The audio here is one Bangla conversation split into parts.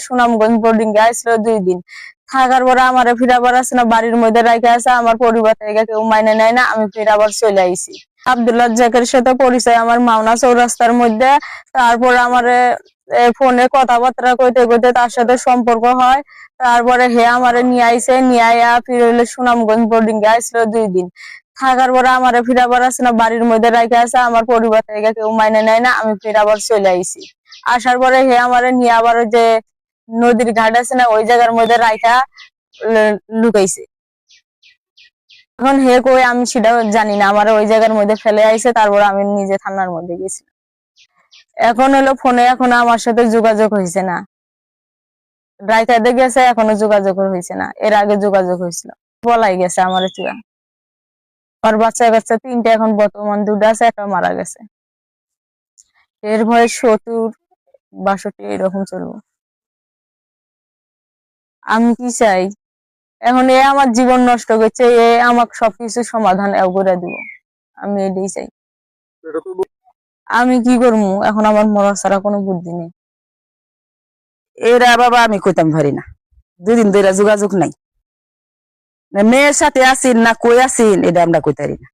সুনামগঞ্জ বোর্ডিং এ আসছিল 2 দিন থাকার পরে আমার ফিরাবার আছে না বাড়ির মধ্যে রাখা আছে। আমার পরিবার থেকে কেউ মাইনে নেয় না, আমি ফিরাবার চলে আইছি। আব্দুল্লাহ জাকের সাথে পরিচয় আমার মাওনা চৌরাস্তার মধ্যে। তারপর আমার ফোনে কথাবার্তা কইতে কইতে তার সাথে সম্পর্ক হয়। তারপরে হে আমারে নিয়ে আইছে, নিয়ে আইয়া ফিরে সুনামগঞ্জ বোর্ডিং এ আসছিল 2 দিন থাকার পরে আমার ফিরাবার আছে না বাড়ির মধ্যে রাখা আছে। আমার পরিবার থেকে কেউ মাইনে নেয় না, আমি ফিরাবার চলে আইছি। আসার পরে হে আমারে নিয়ে আবার ওই যে নদীর ঘাট আছে না, ওই জায়গার মধ্যে রাখা লুকাইছে। এখন হে কই আমি সেটা জানি না, আমার ওই জায়গার মধ্যে ফেলে আইছে। তারপর আমি নিজে থানার মধ্যে গেছি। এখন ফোনে এখন আমার সাথে যোগাযোগ হয়েছে না, রাইতে গেছে, এখনো যোগাযোগ হয়েছে না। এর আগে যোগাযোগ হয়েছিল, বলাই গেছে আমার চূড়া। আর বাচ্চা কাচ্চা 3টে, এখন বর্তমান 2টা আছে, একটা মারা গেছে। এর বয়স 70-62 এরকম চলবো। আমি কি চাই, এখন এ আমার জীবন নষ্ট করছে, এ আমাকে সবকিছু সমাধান করে দিব, আমি এটাই চাই। আমি কি করবো এখন, আমার মরা ছাড়া কোনো বুদ্ধি নেই। এরা বাবা আমি কইতাম পারি না, 2 দিন ধরে যোগাযোগ নাই। মেয়ের সাথে আসিন না কই আসিন এটা আমরা কইতারি না।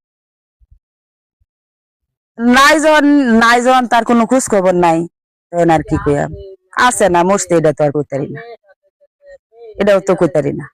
নাই যখন তার কোনো খোঁজ খবর নাই, তখন আর কি কইয়া আছে না মরতে, এটা তো আর কইতারি না, এটাও তো কইতারি না।